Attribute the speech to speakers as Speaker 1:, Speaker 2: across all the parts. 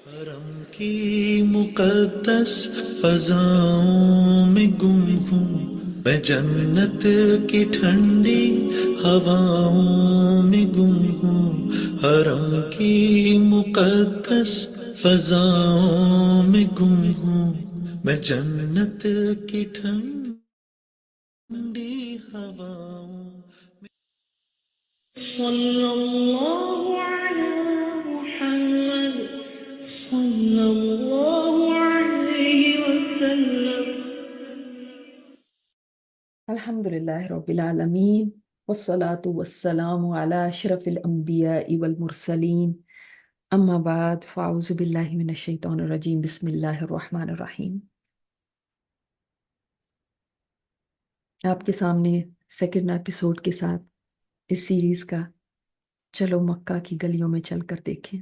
Speaker 1: حرم کی مقدس فضاؤں میں گم ہوں، میں جنت کی ٹھنڈی ہواؤں میں گم ہوں۔ حرم کی مقدس فضاؤں میں گم ہوں، میں جنت کی ٹھنڈی ہواؤں۔ صلی اللہ علی محمد، صلی اللہ علیہ وسلم۔
Speaker 2: الحمد للہ رب العالمین والصلاة والسلام علی اشرف الانبیاء والمرسلین، اما بعد فاعوذ باللہ من الشیطان الرجیم، بسم اللہ الرحمن الرحیم۔ آپ کے سامنے سیکنڈ ایپیسوڈ کے ساتھ اس سیریز کا چلو مکہ کی گلیوں میں چل کر دیکھیں۔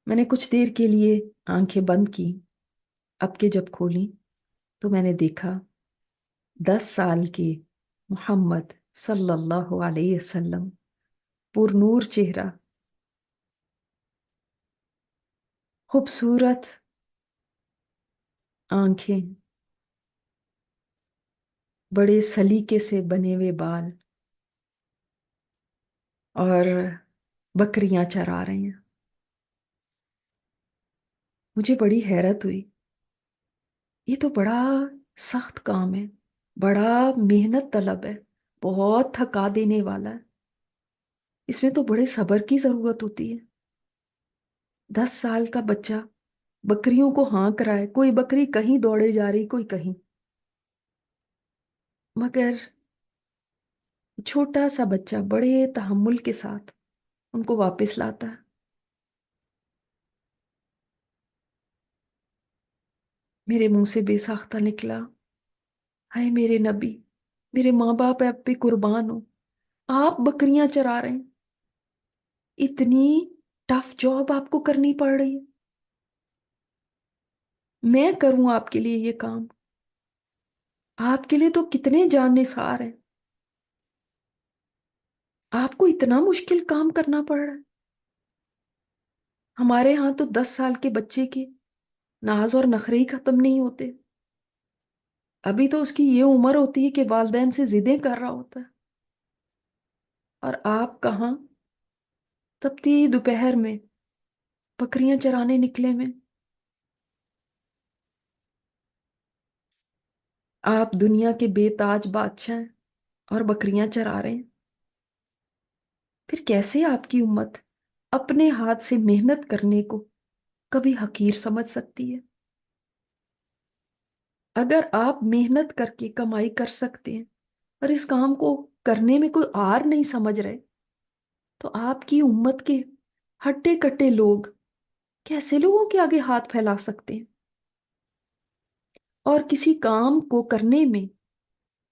Speaker 2: میں نے کچھ دیر کے لیے آنکھیں بند کی، اب کے جب کھولیں تو میں نے دیکھا 10 سال کے محمد صلی اللہ علیہ وسلم، پر نور چہرہ، خوبصورت آنکھیں، بڑے سلیقے سے بنے ہوئے بال، اور بکریاں چرا رہے ہیں۔ مجھے بڑی حیرت ہوئی، یہ تو بڑا سخت کام ہے، بڑا محنت طلب ہے، بہت تھکا دینے والا ہے، اس میں تو بڑے صبر کی ضرورت ہوتی ہے۔ 10 سال کا بچہ بکریوں کو ہانک رہا ہے، کوئی بکری کہیں دوڑے جا رہی، کوئی کہیں، مگر چھوٹا سا بچہ بڑے تحمل کے ساتھ ان کو واپس لاتا ہے۔ میرے منہ سے بے ساختہ نکلا، ہائے میرے نبی، میرے ماں باپ آپ پہ قربان ہو، آپ بکریاں چرا رہے ہیں، اتنی ٹف جاب آپ کو کرنی پڑ رہی ہے، میں کروں آپ کے لیے یہ کام؟ آپ کے لیے تو کتنے جان نثار ہیں، آپ کو اتنا مشکل کام کرنا پڑ رہا ہے۔ ہمارے ہاں تو 10 سال کے بچے کے ناز اور نخرے ہی ختم نہیں ہوتے، ابھی تو اس کی یہ عمر ہوتی ہے کہ والدین سے ضدیں کر رہا ہوتا ہے، اور آپ کہاں تپتی دوپہر میں بکریاں چرانے نکلے میں۔ آپ دنیا کے بے تاج بادشاہ ہیں اور بکریاں چرا رہے ہیں، پھر کیسے آپ کی امت اپنے ہاتھ سے محنت کرنے کو کبھی حقیر سمجھ سکتی ہے؟ اگر آپ محنت کر کے کمائی کر سکتے ہیں اور اس کام کو کرنے میں کوئی آر نہیں سمجھ رہے، تو آپ کی امت کے ہٹے کٹے لوگ کیسے لوگوں کے آگے ہاتھ پھیلا سکتے ہیں، اور کسی کام کو کرنے میں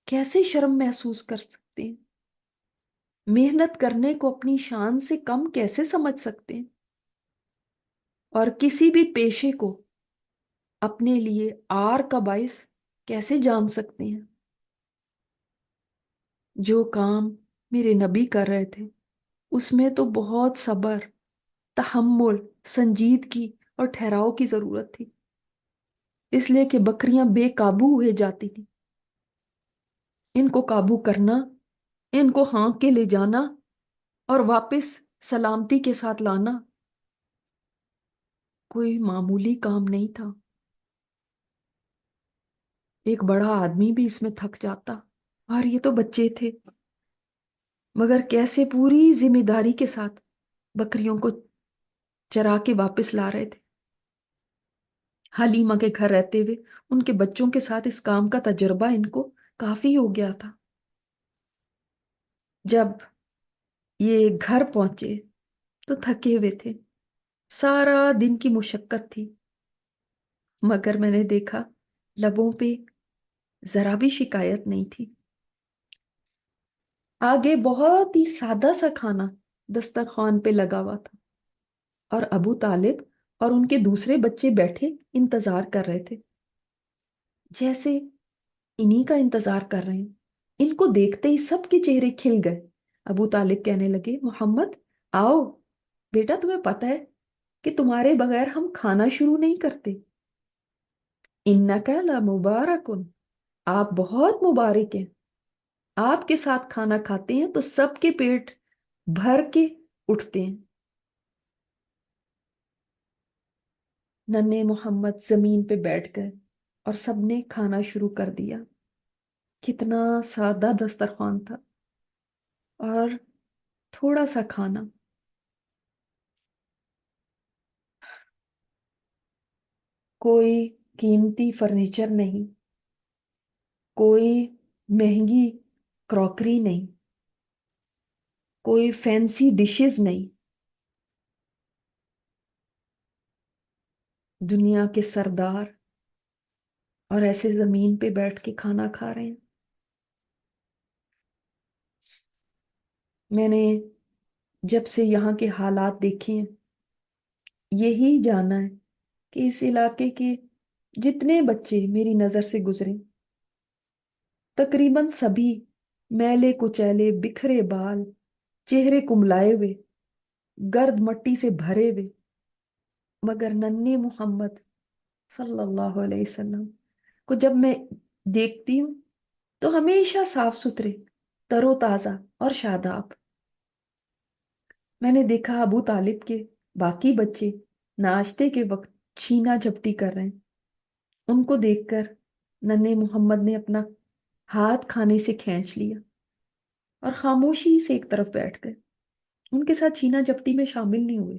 Speaker 2: کیسے شرم محسوس کر سکتے ہیں، محنت کرنے کو اپنی شان سے کم کیسے سمجھ سکتے ہیں، اور کسی بھی پیشے کو اپنے لیے آر کا باعث کیسے جان سکتے ہیں؟ جو کام میرے نبی کر رہے تھے اس میں تو بہت صبر، تحمل، سنجیدگی اور ٹھہراؤ کی ضرورت تھی، اس لیے کہ بکریاں بے قابو ہوئے جاتی تھی، ان کو قابو کرنا، ان کو ہانک کے لے جانا اور واپس سلامتی کے ساتھ لانا کوئی معمولی کام نہیں تھا۔ ایک بڑا آدمی بھی اس میں تھک جاتا، اور یہ تو بچے تھے، مگر کیسے پوری ذمہ داری کے ساتھ بکریوں کو چرا کے واپس لا رہے تھے۔ حلیمہ کے گھر رہتے ہوئے ان کے بچوں کے ساتھ اس کام کا تجربہ ان کو کافی ہو گیا تھا۔ جب یہ گھر پہنچے تو تھکے ہوئے تھے، سارا دن کی مشقت تھی، مگر میں نے دیکھا لبوں پہ ذرا بھی شکایت نہیں تھی۔ آگے بہت ہی سادہ سا کھانا دسترخوان پہ لگا ہوا تھا، اور ابو طالب اور ان کے دوسرے بچے بیٹھے انتظار کر رہے تھے، جیسے انہی کا انتظار کر رہے ہیں۔ ان کو دیکھتے ہی سب کے چہرے کھل گئے۔ ابو طالب کہنے لگے، محمد آؤ بیٹا، تمہیں پتہ ہے کہ تمہارے بغیر ہم کھانا شروع نہیں کرتے. انکا لمبارکن، آپ بہت مبارک ہیں. آپ کے ساتھ کھانا کھاتے ہیں تو سب کے پیٹ بھر کے اٹھتے ہیں. ننھے محمد زمین پہ بیٹھ گئے اور سب نے کھانا شروع کر دیا. کتنا سادہ دسترخوان تھا اور تھوڑا سا کھانا. کوئی قیمتی فرنیچر نہیں، کوئی مہنگی کراکری نہیں، کوئی فینسی ڈشز نہیں. دنیا کے سردار اور ایسے زمین پہ بیٹھ کے کھانا کھا رہے ہیں. میں نے جب سے یہاں کے حالات دیکھے ہیں یہی جانا ہے کہ اس علاقے کے جتنے بچے میری نظر سے گزرے تقریباً سبھی میلے کچیلے، بکھرے بال، چہرے کملائے ہوئے، گرد مٹی سے بھرے ہوئے، مگر ننھے محمد صلی اللہ علیہ وسلم کو جب میں دیکھتی ہوں تو ہمیشہ صاف ستھرے، تر و تازہ اور شاداب. میں نے دیکھا ابو طالب کے باقی بچے ناشتے کے وقت چھینا جھپٹی کر رہے ہیں. ان کو دیکھ کر ننھے محمد نے اپنا ہاتھ کھانے سے کھینچ لیا اور خاموشی سے ایک طرف بیٹھ گئے. ان کے ساتھ چھینا جھپٹی میں شامل نہیں ہوئے.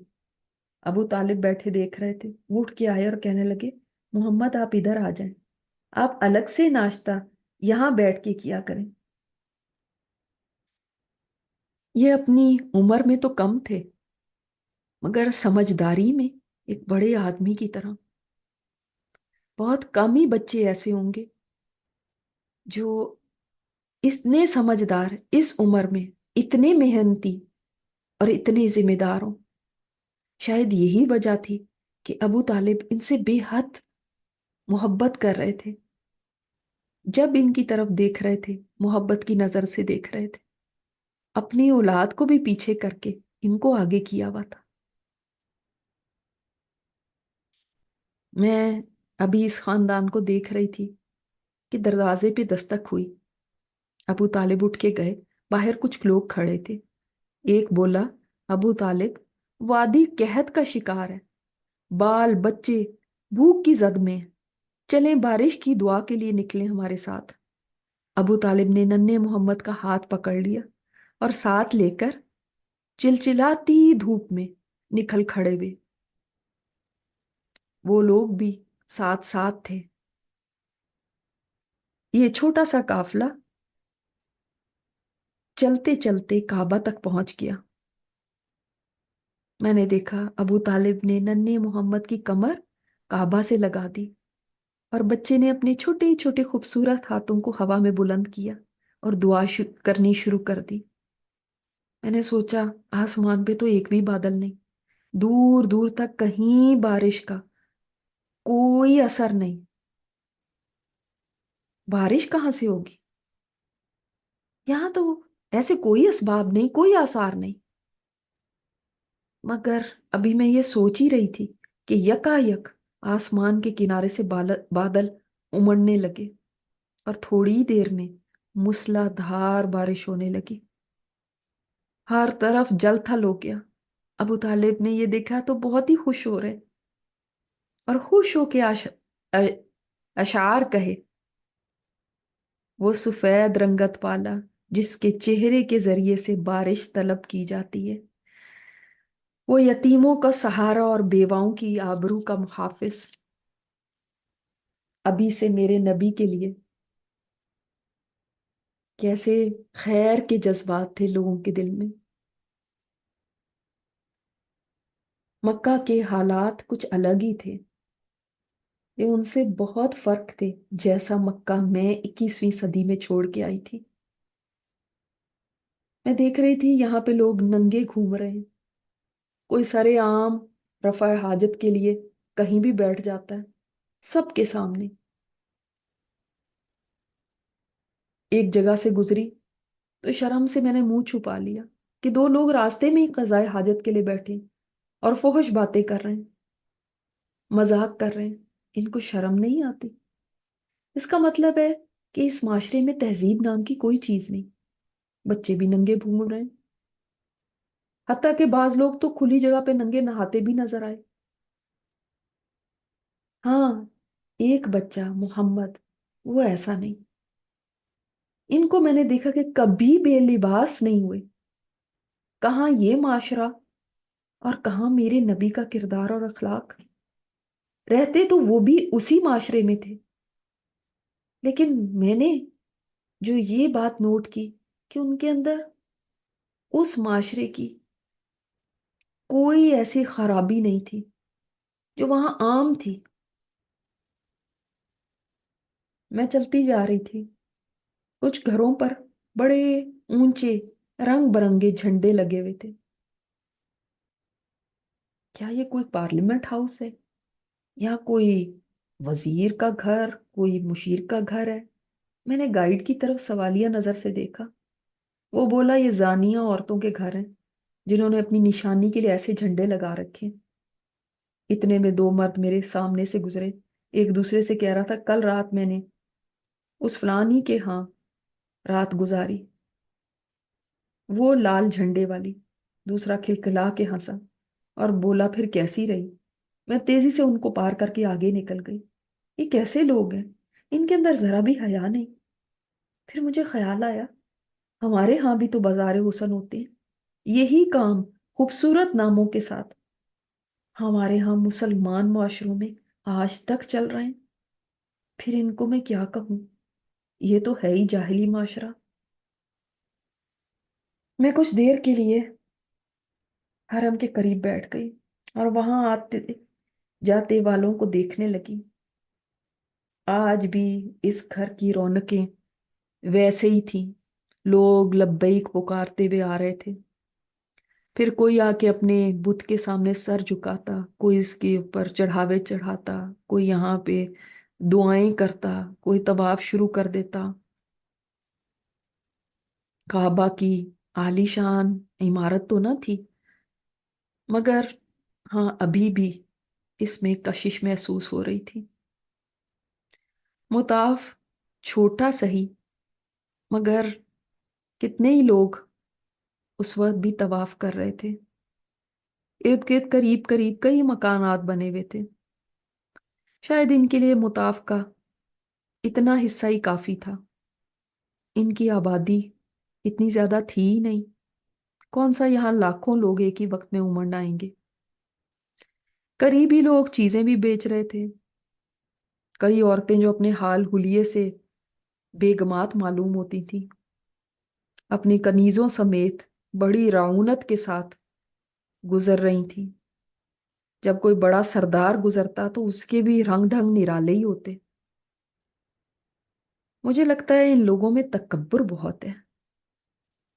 Speaker 2: ابو طالب بیٹھے دیکھ رہے تھے. وہ اٹھ کے آئے اور کہنے لگے، محمد آپ ادھر آ جائیں، آپ الگ سے ناشتہ یہاں بیٹھ کے کیا کریں. یہ اپنی عمر میں تو کم تھے مگر سمجھداری میں ایک بڑے آدمی کی طرح. بہت کم ہی بچے ایسے ہوں گے جو اتنے سمجھدار اس عمر میں، اتنے محنتی اور اتنے ذمہ دار ہوں. شاید یہی وجہ تھی کہ ابو طالب ان سے بے حد محبت کر رہے تھے. جب ان کی طرف دیکھ رہے تھے محبت کی نظر سے دیکھ رہے تھے. اپنی اولاد کو بھی پیچھے کر کے ان کو آگے کیا ہوا تھا. میں ابھی اس خاندان کو دیکھ رہی تھی کہ دروازے پہ دستک ہوئی. ابو طالب اٹھ کے گئے. باہر کچھ لوگ کھڑے تھے. ایک بولا، ابو طالب وادی قحط کا شکار ہے، بال بچے بھوک کی زد میں ہیں، چلیں بارش کی دعا کے لیے نکلیں ہمارے ساتھ. ابو طالب نے ننھے محمد کا ہاتھ پکڑ لیا اور ساتھ لے کر چلچلاتی دھوپ میں نکل کھڑے ہوئے. وہ لوگ بھی ساتھ ساتھ تھے. یہ چھوٹا سا قافلہ چلتے چلتے کعبہ تک پہنچ گیا. میں نے دیکھا ابو طالب نے ننھے محمد کی کمر کعبہ سے لگا دی اور بچے نے اپنے چھوٹے چھوٹے خوبصورت ہاتھوں کو ہوا میں بلند کیا اور دعا کرنی شروع کر دی. میں نے سوچا آسمان پہ تو ایک بھی بادل نہیں، دور دور تک کہیں بارش کا کوئی اثر نہیں. بارش کہاں سے ہوگی؟ یہاں تو ایسے کوئی اسباب نہیں، کوئی آثار نہیں. مگر ابھی میں یہ سوچ ہی رہی تھی کہ یکا یک آسمان کے کنارے سے بادل امڑنے لگے اور تھوڑی دیر میں موسلا دھار بارش ہونے لگی. ہر طرف جل تھل ہو گیا. ابو طالب نے یہ دیکھا تو بہت ہی خوش ہو رہے اور خوش ہو کے اشعار کہے. وہ سفید رنگت والا جس کے چہرے کے ذریعے سے بارش طلب کی جاتی ہے، وہ یتیموں کا سہارا اور بیواؤں کی آبرو کا محافظ. ابھی سے میرے نبی کے لیے کیسے خیر کے جذبات تھے لوگوں کے دل میں. مکہ کے حالات کچھ الگ ہی تھے. یہ ان سے بہت فرق تھے جیسا مکہ میں 21ویں صدی میں چھوڑ کے آئی تھی. میں دیکھ رہی تھی یہاں پہ لوگ ننگے گھوم رہے ہیں. کوئی سرے عام رفع حاجت کے لیے کہیں بھی بیٹھ جاتا ہے سب کے سامنے. ایک جگہ سے گزری تو شرم سے میں نے منہ چھپا لیا کہ دو لوگ راستے میں ہی قضائے حاجت کے لیے بیٹھے اور فحش باتیں کر رہے ہیں، مذاق کر رہے ہیں، ان کو شرم نہیں آتی؟ اس کا مطلب ہے کہ اس معاشرے میں تہذیب نام کی کوئی چیز نہیں، بچے بھی ننگے گھوم رہے ہیں، حتیٰ کہ بعض لوگ تو کھلی جگہ پہ ننگے نہاتے بھی نظر آئے۔ ہاں، ایک بچہ محمد، وہ ایسا نہیں، ان کو میں نے دیکھا کہ کبھی بے لباس نہیں ہوئے۔ کہاں یہ معاشرہ اور کہاں میرے نبی کا کردار اور اخلاق؟ رہتے تو وہ بھی اسی معاشرے میں تھے، لیکن میں نے جو یہ بات نوٹ کی کہ ان کے اندر اس معاشرے کی کوئی ایسی خرابی نہیں تھی جو وہاں عام تھی۔ میں چلتی جا رہی تھی، کچھ گھروں پر بڑے اونچے رنگ برنگے جھنڈے لگے ہوئے تھے۔ کیا یہ کوئی پارلیمنٹ ہاؤس ہے یا کوئی وزیر کا گھر، کوئی مشیر کا گھر ہے؟ میں نے گائیڈ کی طرف سوالیہ نظر سے دیکھا۔ وہ بولا یہ زانیہ عورتوں کے گھر ہیں جنہوں نے اپنی نشانی کے لیے ایسے جھنڈے لگا رکھے۔ اتنے میں دو مرد میرے سامنے سے گزرے، ایک دوسرے سے کہہ رہا تھا کل رات میں نے اس فلانی کے ہاں رات گزاری، وہ لال جھنڈے والی۔ دوسرا کھلکھلا کے ہنسا اور بولا پھر کیسی رہی؟ میں تیزی سے ان کو پار کر کے آگے نکل گئی۔ یہ کیسے لوگ ہیں؟ ان کے اندر ذرا بھی حیا نہیں۔ پھر مجھے خیال آیا ہمارے ہاں بھی تو بازار حسن ہوتے ہیں، یہی کام خوبصورت ناموں کے ساتھ ہمارے ہاں مسلمان معاشروں میں آج تک چل رہے ہیں۔ پھر ان کو میں کیا کہوں، یہ تو ہے ہی جاہلی معاشرہ۔ میں کچھ دیر کے لیے حرم کے قریب بیٹھ گئی اور وہاں آتے جاتے والوں کو دیکھنے لگی۔ آج بھی اس گھر کی رونقیں ویسے ہی تھیں، لوگ لبیک پکارتے ہوئے آ رہے تھے۔ پھر کوئی آ کے اپنے بت کے سامنے سر جھکاتا، کوئی اس کے اوپر چڑھاوے چڑھاتا، کوئی یہاں پہ دعائیں کرتا، کوئی طواف شروع کر دیتا۔ کعبہ کی عالی شان عمارت تو نہ تھی، مگر ہاں ابھی بھی اس میں کشش محسوس ہو رہی تھی۔ مطاف چھوٹا سہی، مگر کتنے ہی لوگ اس وقت بھی طواف کر رہے تھے۔ ارد گرد قریب قریب کئی مکانات بنے ہوئے تھے۔ شاید ان کے لیے مطاف کا اتنا حصہ ہی کافی تھا، ان کی آبادی اتنی زیادہ تھی ہی نہیں۔ کون سا یہاں لاکھوں لوگ ایک ہی وقت میں امڑ آئیں گے؟ قریبی لوگ چیزیں بھی بیچ رہے تھے، کئی عورتیں جو اپنے حال حلیے سے بیگمات معلوم ہوتی تھیں، اپنی کنیزوں سمیت بڑی رعونت کے ساتھ گزر رہی تھیں۔ جب کوئی بڑا سردار گزرتا تو اس کے بھی رنگ ڈھنگ نرالے ہی ہوتے۔ مجھے لگتا ہے ان لوگوں میں تکبر بہت ہے،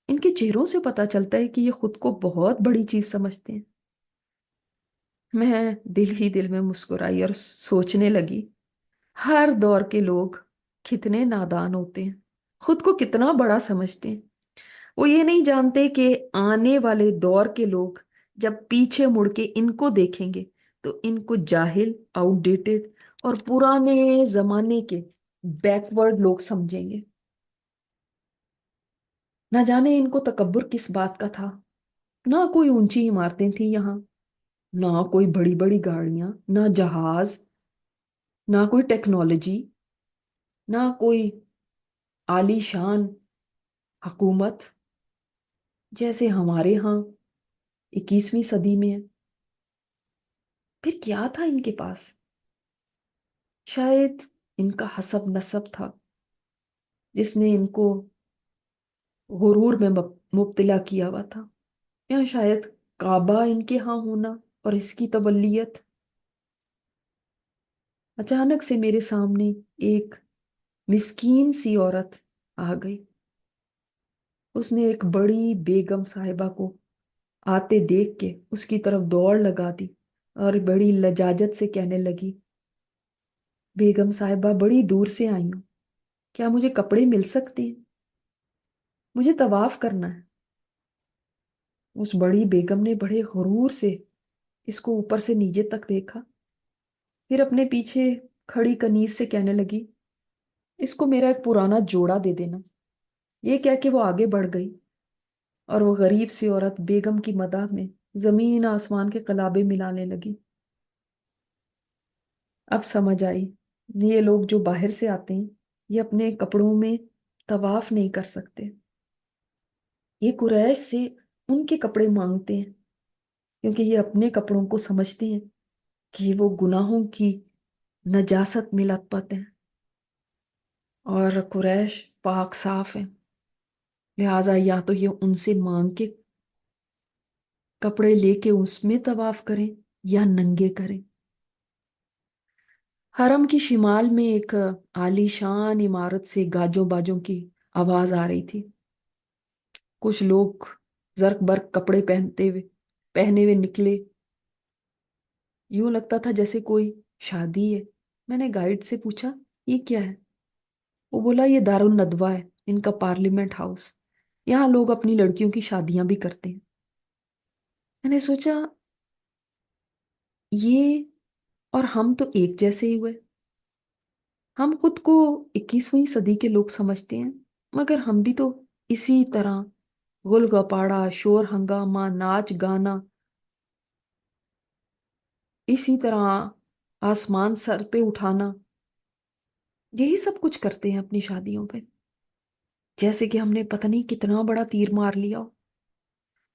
Speaker 2: ان کے چہروں سے پتا چلتا ہے کہ یہ خود کو بہت بڑی چیز سمجھتے ہیں۔ میں دل ہی دل میں مسکرائی اور سوچنے لگی ہر دور کے لوگ کتنے نادان ہوتے ہیں، خود کو کتنا بڑا سمجھتے ہیں۔ وہ یہ نہیں جانتے کہ آنے والے دور کے لوگ جب پیچھے مڑ کے ان کو دیکھیں گے تو ان کو جاہل، آؤٹ ڈیٹڈ اور پرانے زمانے کے بیکورڈ لوگ سمجھیں گے۔ نہ جانے ان کو تکبر کس بات کا تھا۔ نہ کوئی اونچی عمارتیں تھیں یہاں، نہ کوئی بڑی بڑی گاڑیاں، نہ جہاز، نہ کوئی ٹیکنالوجی، نہ کوئی عالی شان حکومت جیسے ہمارے ہاں 21ویں صدی میں ہے۔ پھر کیا تھا ان کے پاس؟ شاید ان کا حسب نسب تھا جس نے ان کو غرور میں مبتلا کیا ہوا تھا، یا شاید کعبہ ان کے ہاں ہونا اور اس کی تولیت۔ اچانک سے میرے سامنے ایک مسکین سی عورت آ گئی۔ اس نے ایک بڑی بیگم صاحبہ کو آتے دیکھ کے اس کی طرف دوڑ لگا دی اور بڑی لجاجت سے کہنے لگی، بیگم صاحبہ بڑی دور سے آئی ہوں، کیا مجھے کپڑے مل سکتے ہیں؟ مجھے طواف کرنا ہے۔ اس بڑی بیگم نے بڑے غرور سے اس کو اوپر سے نیچے تک دیکھا، پھر اپنے پیچھے کھڑی کنیز سے کہنے لگی، اس کو میرا ایک پرانا جوڑا دے دینا۔ یہ کہہ کے وہ آگے بڑھ گئی اور وہ غریب سی عورت بیگم کی مداح میں زمین آسمان کے قلابے ملانے لگی۔ اب سمجھ آئی، یہ لوگ جو باہر سے آتے ہیں یہ اپنے کپڑوں میں طواف نہیں کر سکتے، یہ قریش سے ان کے کپڑے مانگتے ہیں کیونکہ یہ اپنے کپڑوں کو سمجھتے ہیں کہ وہ گناہوں کی نجاست میں لت پت ہیں، اور قریش پاک صاف ہیں، لہٰذا یا تو یہ ان سے مانگ کے کپڑے لے کے اس میں طواف کریں یا ننگے کریں۔ حرم کی شمال میں ایک عالی شان عمارت سے گاجوں باجوں کی آواز آ رہی تھی۔ کچھ لوگ زرق برق کپڑے پہنے ہوئے نکلے، یوں لگتا تھا جیسے کوئی شادی ہے۔ میں نے گائیڈ سے پوچھا یہ کیا ہے؟ وہ بولا یہ دارالندوہ ہے، ان کا پارلیمنٹ ہاؤس، یہاں لوگ اپنی لڑکیوں کی شادیاں بھی کرتے ہیں۔ میں نے سوچا یہ اور ہم تو ایک جیسے ہی ہوئے، ہم خود کو 21ویں صدی کے لوگ سمجھتے ہیں، مگر ہم بھی تو اسی طرح غل گپاڑا، شور ہنگامہ، ناچ گانا، اسی طرح آسمان سر پہ اٹھانا، یہی سب کچھ کرتے ہیں اپنی شادیوں پہ، جیسے کہ ہم نے پتہ نہیں کتنا بڑا تیر مار لیا ہو۔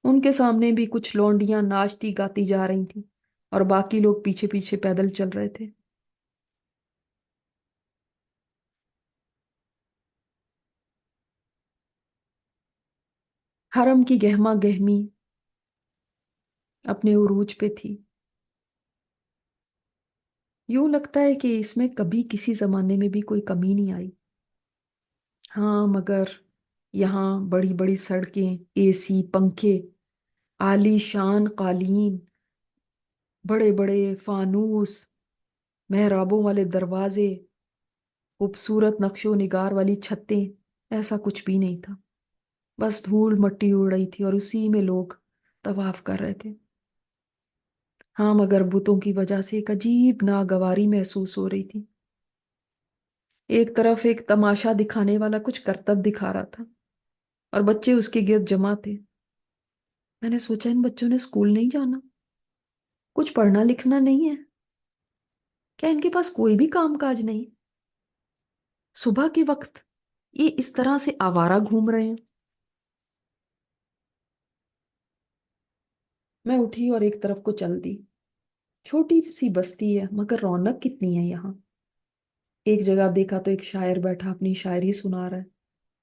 Speaker 2: ان کے سامنے بھی کچھ لونڈیاں ناچتی گاتی جا رہی تھیں اور باقی لوگ پیچھے پیچھے پیدل چل رہے تھے۔ حرم کی گہما گہمی اپنے عروج پہ تھی، یوں لگتا ہے کہ اس میں کبھی کسی زمانے میں بھی کوئی کمی نہیں آئی۔ ہاں مگر یہاں بڑی بڑی سڑکیں، اے سی، پنکھے، عالی شان قالین، بڑے بڑے فانوس، محرابوں والے دروازے، خوبصورت نقش و نگار والی چھتیں، ایسا کچھ بھی نہیں تھا۔ بس دھول مٹی اڑ رہی تھی اور اسی میں لوگ طواف کر رہے تھے۔ ہاں مگر بتوں کی وجہ سے ایک عجیب ناگواری محسوس ہو رہی تھی۔ ایک طرف ایک تماشا دکھانے والا کچھ کرتب دکھا رہا تھا اور بچے اس کے گرد جمع تھے۔ میں نے سوچا ان بچوں نے اسکول نہیں جانا، کچھ پڑھنا لکھنا نہیں ہے کیا؟ ان کے پاس کوئی بھی کام کاج نہیں؟ صبح کے وقت یہ اس طرح سے آوارہ گھوم رہے ہیں۔ میں اٹھی اور ایک طرف کو چل دی۔ چھوٹی سی بستی ہے مگر رونق کتنی ہے یہاں۔ ایک جگہ دیکھا تو ایک شاعر بیٹھا اپنی شاعری سنا رہا ہے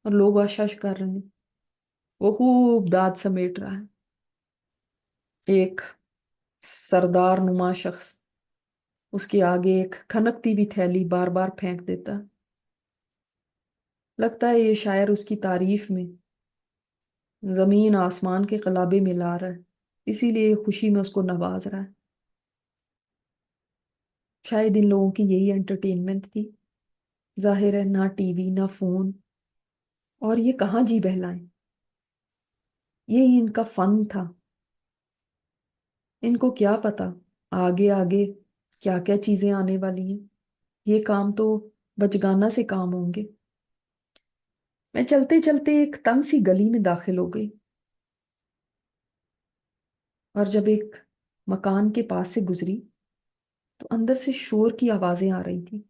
Speaker 2: اور لوگ آشش کر رہے ہیں، وہ خوب داد سمیٹ رہا ہے۔ ایک سردار نما شخص اس کے آگے ایک کھنکتی ہوئی تھیلی بار بار پھینک دیتا ہے۔ لگتا ہے یہ شاعر اس کی تعریف میں زمین آسمان کے قلابے ملا رہا ہے، اسی لیے خوشی میں اس کو نواز رہا ہے۔ شاید ان لوگوں کی یہی انٹرٹینمنٹ تھی۔ ظاہر ہے نہ ٹی وی نہ فون، اور یہ کہاں جی بہلائیں، یہی ان کا فن تھا۔ ان کو کیا پتا آگے آگے کیا کیا چیزیں آنے والی ہیں، یہ کام تو بچگانہ سے کام ہوں گے۔ میں چلتے چلتے ایک تنگ سی گلی میں داخل ہو گئی اور جب ایک مکان کے پاس سے گزری تو اندر سے شور کی آوازیں آ رہی تھیں،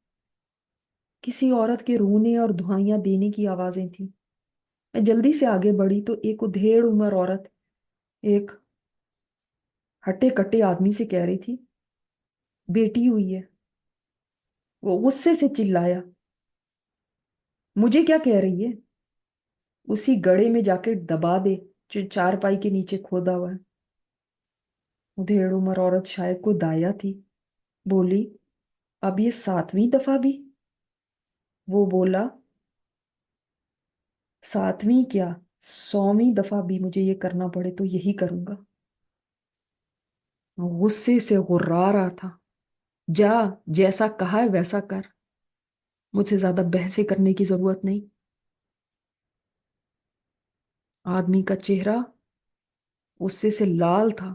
Speaker 2: کسی عورت کے رونے اور دہائیاں دینے کی آوازیں تھیں۔ میں جلدی سے آگے بڑھی تو ایک ادھیڑ عمر عورت ایک ہٹے کٹے آدمی سے کہہ رہی تھی بیٹی ہوئی ہے۔ وہ غصے سے چلایا، مجھے کیا کہہ رہی ہے؟ اسی گڑھے میں جا کے دبا دے جو چارپائی کے نیچے کھودا ہوا ہے۔ ادھیڑ عمر عورت شاید کو دایا تھی، بولی اب یہ 7ویں دفعہ بھی؟ وہ بولا 7ویں کیا، 100ویں دفعہ بھی مجھے یہ کرنا پڑے تو یہی کروں گا۔ غصے سے غرا رہا تھا، جا جیسا کہا ہے ویسا کر، مجھ سے زیادہ بحثیں کرنے کی ضرورت نہیں۔ آدمی کا چہرہ غصے سے لال تھا،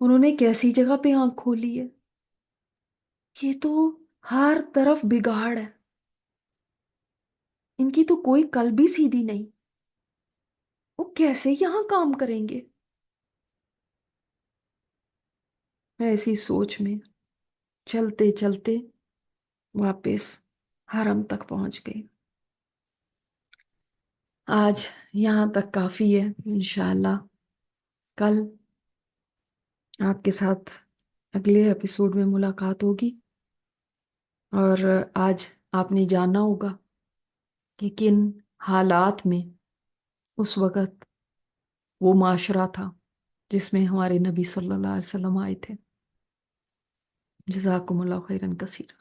Speaker 2: انہوں نے کیسی جگہ پہ آنکھ کھولی ہے؟ یہ تو ہر طرف بگاڑ ہے، ان کی تو کوئی کل بھی سیدھی نہیں، وہ کیسے یہاں کام کریں گے؟ ایسی سوچ میں چلتے چلتے واپس حرم تک پہنچ گئی۔ آج یہاں تک کافی ہے، انشاءاللہ کل آپ کے ساتھ اگلے ایپیسوڈ میں ملاقات ہوگی، اور آج آپ نے جانا ہوگا کہ کن حالات میں اس وقت وہ معاشرہ تھا جس میں ہمارے نبی صلی اللہ علیہ وسلم آئے تھے۔ جزاکم اللہ خیرن کثیر۔